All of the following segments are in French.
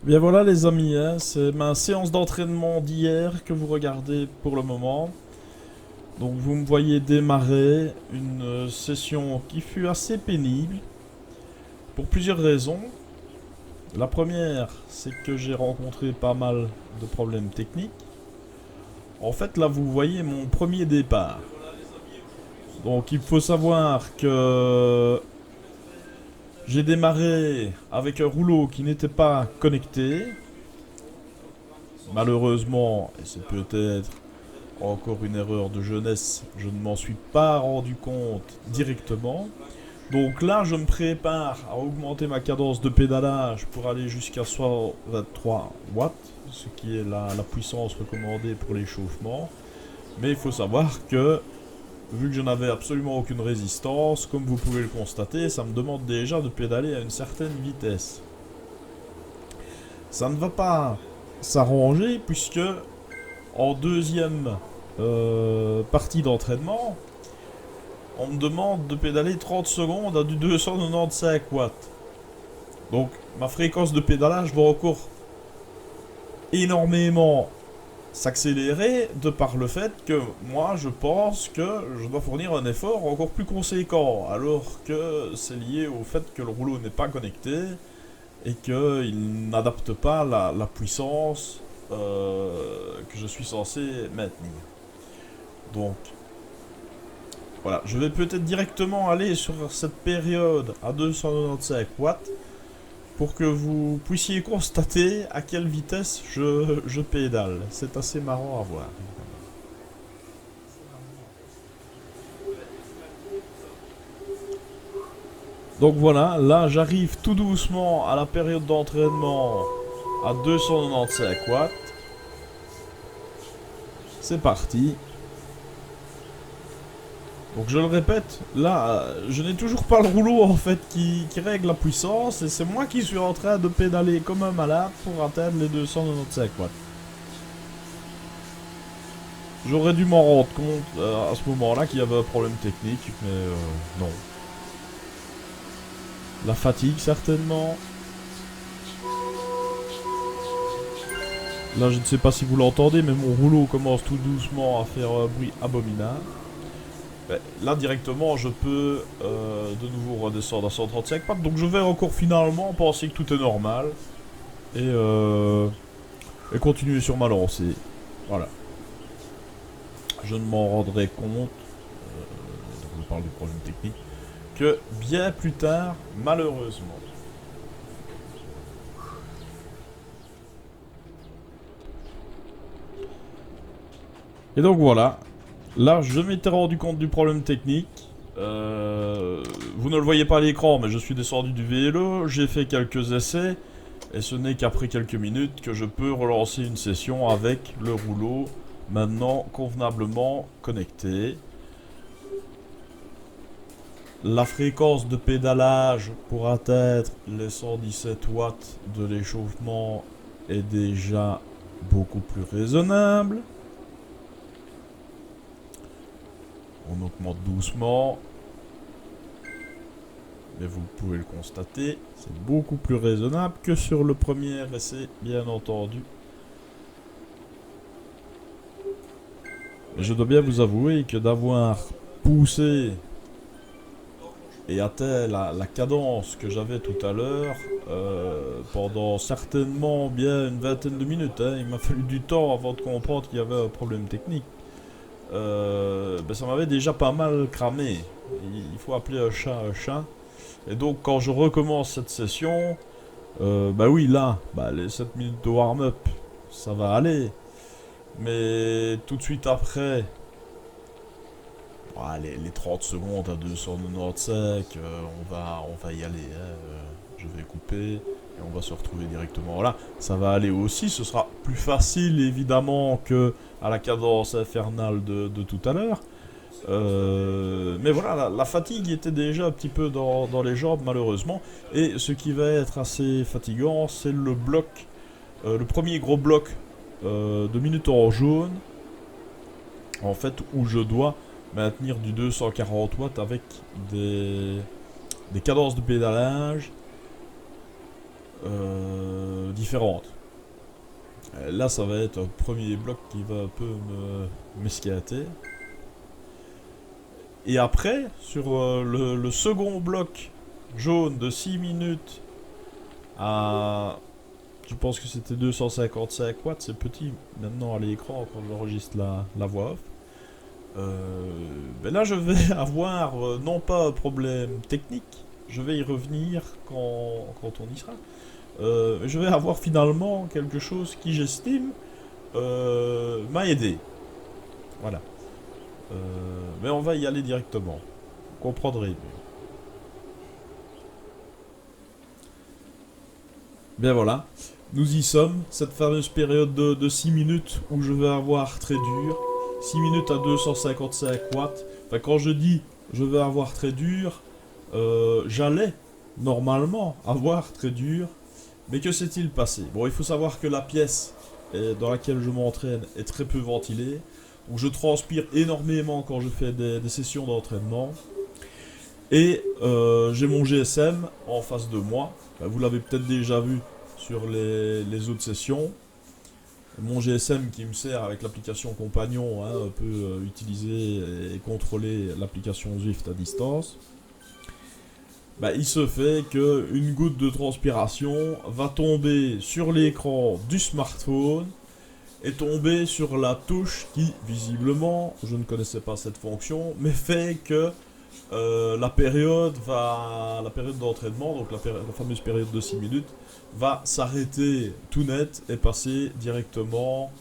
Bien voilà les amis, hein, c'est ma séance d'entraînement d'hier que vous regardez pour le moment. Donc vous me voyez démarrer une session qui fut assez pénible pour plusieurs raisons. La première, c'est que j'ai rencontré pas mal de problèmes techniques. En fait là vous voyez mon premier départ. Donc il faut savoir que j'ai démarré avec un rouleau qui n'était pas connecté. Malheureusement, et c'est peut-être encore une erreur de jeunesse, je ne m'en suis pas rendu compte directement. Donc là, je me prépare à augmenter ma cadence de pédalage pour aller jusqu'à 123 watts, ce qui est la puissance recommandée pour l'échauffement. Mais il faut savoir que, vu que je n'avais absolument aucune résistance, comme vous pouvez le constater, ça me demande déjà de pédaler à une certaine vitesse. Ça ne va pas s'arranger puisque en deuxième partie d'entraînement, on me demande de pédaler 30 secondes à du 295 watts. Donc ma fréquence de pédalage va encore énormément s'accélérer de par le fait que moi je pense que je dois fournir un effort encore plus conséquent alors que c'est lié au fait que le rouleau n'est pas connecté et qu'il n'adapte pas la puissance que je suis censé maintenir. Donc voilà, je vais peut-être directement aller sur cette période à 295 watts pour que vous puissiez constater à quelle vitesse je pédale. C'est assez marrant à voir. Donc voilà, là j'arrive tout doucement à la période d'entraînement à 295 watts. C'est parti. Donc je le répète, là, je n'ai toujours pas le rouleau en fait qui règle la puissance et c'est moi qui suis en train de pédaler comme un malade pour atteindre les 295 watts. J'aurais dû m'en rendre compte à ce moment-là qu'il y avait un problème technique, mais non. La fatigue certainement. Là je ne sais pas si vous l'entendez, mais mon rouleau commence tout doucement à faire un bruit abominable. Là directement je peux de nouveau redescendre à 135 watts, donc je vais encore finalement penser que tout est normal et continuer sur ma lancée. Voilà. Je ne m'en rendrai compte, donc je parle du problème technique, que bien plus tard, malheureusement. Et donc voilà, là je m'étais rendu compte du problème technique. Vous ne le voyez pas à l'écran, mais je suis descendu du vélo, j'ai fait quelques essais, et ce n'est qu'après quelques minutes que je peux relancer une session avec le rouleau maintenant convenablement connecté. La fréquence de pédalage pour atteindre les 117 watts de l'échauffement est déjà beaucoup plus raisonnable. On augmente doucement. Mais vous pouvez le constater, c'est beaucoup plus raisonnable que sur le premier essai, bien entendu. Mais je dois bien vous avouer que d'avoir poussé et atteint la cadence que j'avais tout à l'heure pendant certainement bien une vingtaine de minutes, hein, il m'a fallu du temps avant de comprendre qu'il y avait un problème technique. Ça m'avait déjà pas mal cramé. Il faut appeler un chat un chat. Et donc quand je recommence cette session, oui là, les 7 minutes de warm-up, ça va aller. Mais tout de suite après, les 30 secondes à 295, on va y aller. Hein, je vais couper et on va se retrouver directement là. Ça va aller aussi, ce sera plus facile évidemment que à la cadence infernale de tout à l'heure. Mais voilà, la fatigue était déjà un petit peu dans les jambes malheureusement. Et ce qui va être assez fatigant, c'est le bloc, le premier gros bloc de minutes en jaune, en fait, où je dois maintenir du 240 watts avec des cadences de pédalage différentes. Là, ça va être un premier bloc qui va un peu m'esquinter. Et après, sur le second bloc jaune de 6 minutes à... Je pense que c'était 255 watts, c'est petit maintenant à l'écran quand j'enregistre la voix off. Ben là, je vais avoir non pas un problème technique, je vais y revenir quand on y sera. Je vais avoir finalement quelque chose qui, j'estime, m'a aidé. Voilà. Mais on va y aller directement. Vous comprendrez mieux. Bien voilà. Nous y sommes. Cette fameuse période de 6 minutes où je vais avoir très dur. 6 minutes à 255 watts. Enfin, quand je dis je vais avoir très dur, j'allais normalement avoir très dur. Mais que s'est-il passé? Bon, il faut savoir que la pièce dans laquelle je m'entraîne est très peu ventilée. Donc je transpire énormément quand je fais des sessions d'entraînement. Et j'ai mon GSM en face de moi. Vous l'avez peut-être déjà vu sur les autres sessions. Mon GSM qui me sert avec l'application Compagnon, hein, peut utiliser et contrôler l'application Zwift à distance. Il se fait qu'une goutte de transpiration va tomber sur l'écran du smartphone et tomber sur la touche qui, visiblement, je ne connaissais pas cette fonction, mais fait que la période d'entraînement, donc la fameuse période de 6 minutes, va s'arrêter tout net et passer directement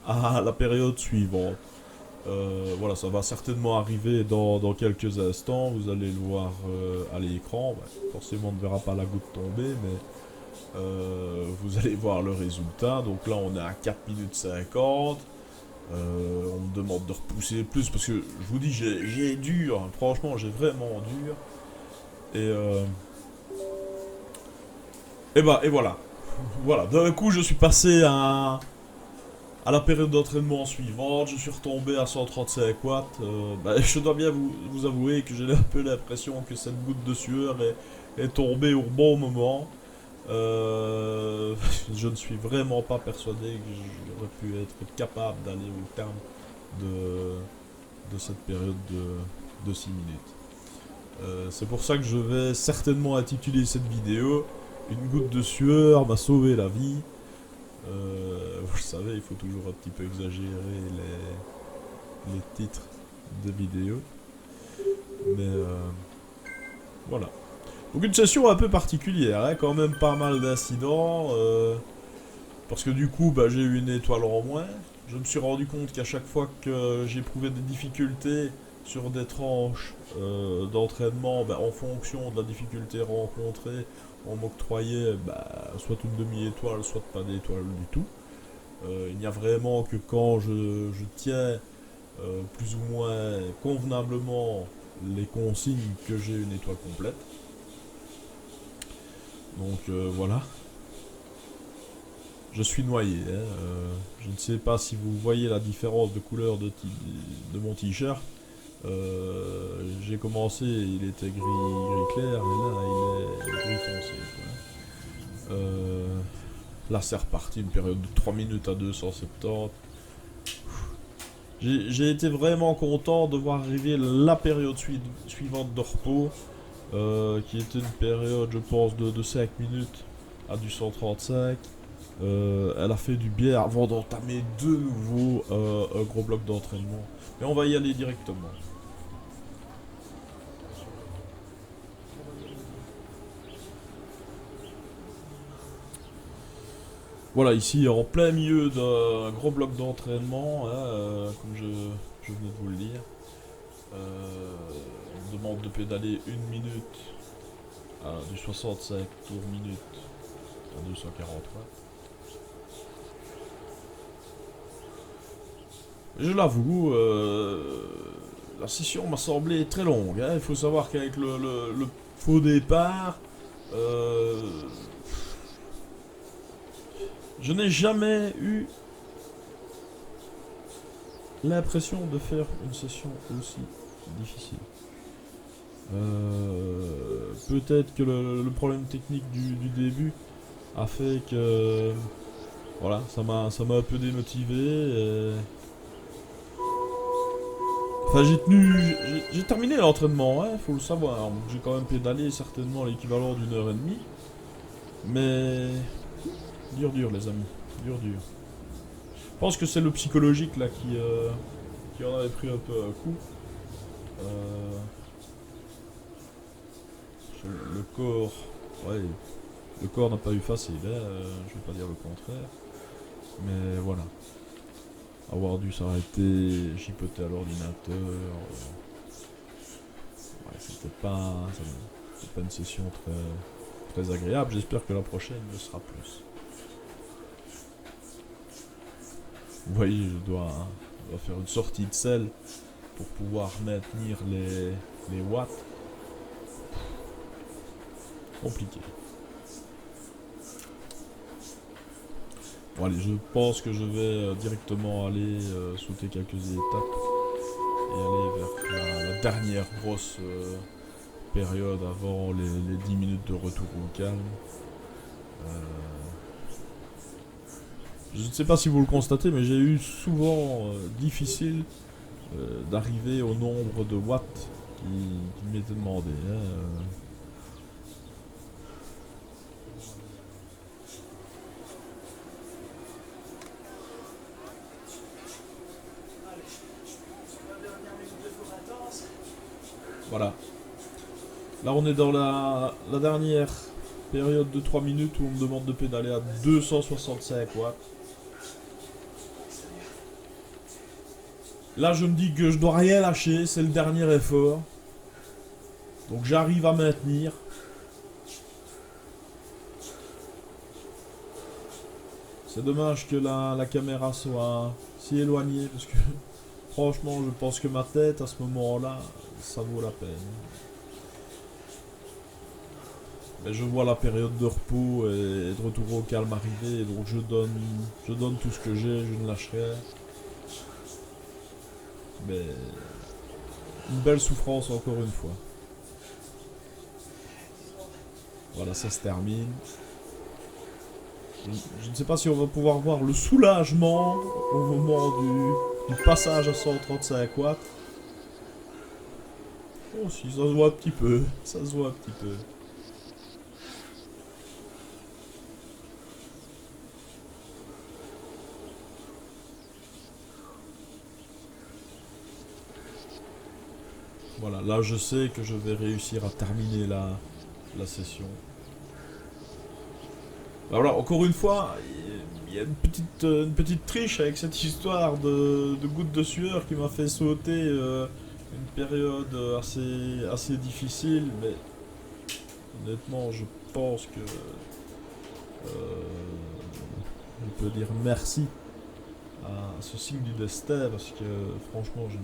à la période suivante. Voilà, ça va certainement arriver dans quelques instants, vous allez le voir à l'écran. Forcément on ne verra pas la goutte tomber, mais vous allez voir le résultat. Donc là on est à 4 minutes 50. On me demande de repousser plus parce que je vous dis j'ai dur, hein. Franchement j'ai vraiment dur. Et voilà. Voilà, d'un coup je suis passé à la période d'entraînement suivante, je suis retombé à 135 watts. Je dois bien vous avouer que j'ai un peu l'impression que cette goutte de sueur est tombée au bon moment. Je ne suis vraiment pas persuadé que j'aurais pu être capable d'aller au terme de cette période de 6 minutes. C'est pour ça que je vais certainement intituler cette vidéo Une goutte de sueur m'a sauvé la vie. Vous le savez, il faut toujours un petit peu exagérer les titres de vidéos. Mais voilà. Donc une session un peu particulière, hein, quand même pas mal d'incidents. Parce que du coup, j'ai eu une étoile en moins. Je me suis rendu compte qu'à chaque fois que j'éprouvais des difficultés sur des tranches d'entraînement, en fonction de la difficulté rencontrée, on m'octroyait soit une demi-étoile, soit pas d'étoile du tout. Il n'y a vraiment que quand je tiens plus ou moins convenablement les consignes que j'ai une étoile complète. Donc voilà. Je suis noyé. Je ne sais pas si vous voyez la différence de couleur de mon t-shirt. J'ai commencé, il était gris clair, et là il est gris foncé. Là c'est reparti, une période de 3 minutes à 270. J'ai été vraiment content de voir arriver la période suivante de repos, qui était une période, je pense, de 5 minutes à du 135. Elle a fait du bien avant d'entamer de nouveau un gros bloc d'entraînement. Mais on va y aller directement. Voilà, ici en plein milieu d'un gros bloc d'entraînement, hein, comme je venais de vous le dire. On me demande de pédaler 1 minute à du 65 tours minute à 240 watts. Je l'avoue, la session m'a semblé très longue. Hein. Il faut savoir qu'avec le faux départ, je n'ai jamais eu l'impression de faire une session aussi difficile. Peut-être que le problème technique du début a fait que voilà, ça m'a un peu démotivé. Enfin, j'ai terminé l'entraînement, hein, faut le savoir. Donc, j'ai quand même pédalé certainement l'équivalent d'une heure et demie. Mais dur les amis, dur. Je pense que c'est le psychologique là qui en avait pris un peu un coup. Euh, le corps, ouais, le corps n'a pas eu facile, hein, je vais pas dire le contraire. Mais voilà, avoir dû s'arrêter, chipoter à l'ordinateur, ouais, c'était pas une session très agréable. J'espère que la prochaine le sera plus. Vous voyez, je dois faire une sortie de selle pour pouvoir maintenir les watts. Compliqué. Bon allez, je pense que je vais directement aller sauter quelques étapes et aller vers la dernière grosse période avant les 10 minutes de retour au calme. Je ne sais pas si vous le constatez, mais j'ai eu souvent difficile d'arriver au nombre de watts qui m'était demandé. Hein. Voilà. Là, on est dans la dernière période de 3 minutes où on me demande de pédaler à 265 watts. Là, je me dis que je dois rien lâcher, c'est le dernier effort. Donc j'arrive à maintenir. C'est dommage que la caméra soit si éloignée parce que franchement, je pense que ma tête à ce moment-là, ça vaut la peine. Mais je vois la période de repos et de retour au calme arriver, et donc je donne tout ce que j'ai, je ne lâche rien. Mais une belle souffrance encore une fois. Voilà, ça se termine. Je ne sais pas si on va pouvoir voir le soulagement au moment du passage à 135 watts. Oh si, ça se voit un petit peu. Ça se voit un petit peu. Voilà, là je sais que je vais réussir à terminer la session. Alors encore une fois, il y a une petite triche avec cette histoire de gouttes de sueur qui m'a fait sauter une période assez difficile, mais honnêtement je pense que je peux dire merci à ce signe du destin parce que franchement je ne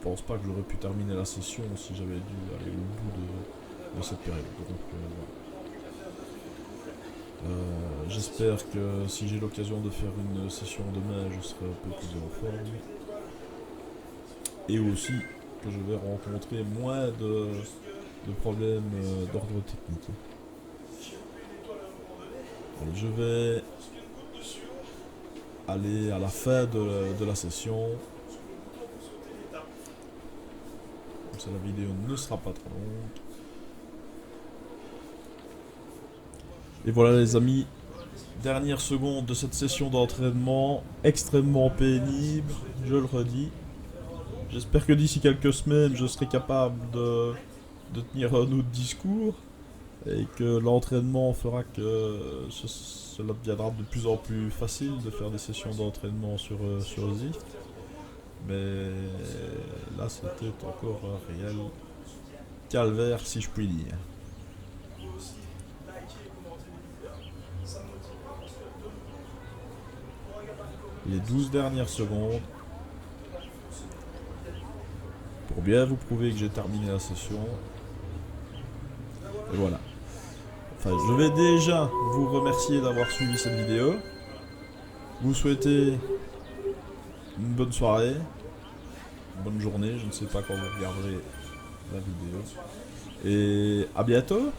pense pas que j'aurais pu terminer la session si j'avais dû aller au bout de cette période. Donc, j'espère que si j'ai l'occasion de faire une session demain, je serai un peu plus en forme. Et aussi que je vais rencontrer moins de problèmes d'ordre technique. Allez, je vais aller à la fin de la session. Comme ça la vidéo ne sera pas trop longue. Et voilà les amis, dernière seconde de cette session d'entraînement, extrêmement pénible, je le redis. J'espère que d'ici quelques semaines, je serai capable de tenir un autre discours et que l'entraînement fera que cela deviendra de plus en plus facile de faire des sessions d'entraînement sur Zwift. Mais là, c'était encore un réel calvaire, si je puis dire. Les 12 dernières secondes pour bien vous prouver que j'ai terminé la session. Et voilà. Enfin, je vais déjà vous remercier d'avoir suivi cette vidéo. Vous souhaitez une bonne soirée, une bonne journée, je ne sais pas quand vous regarderez la vidéo. Et à bientôt.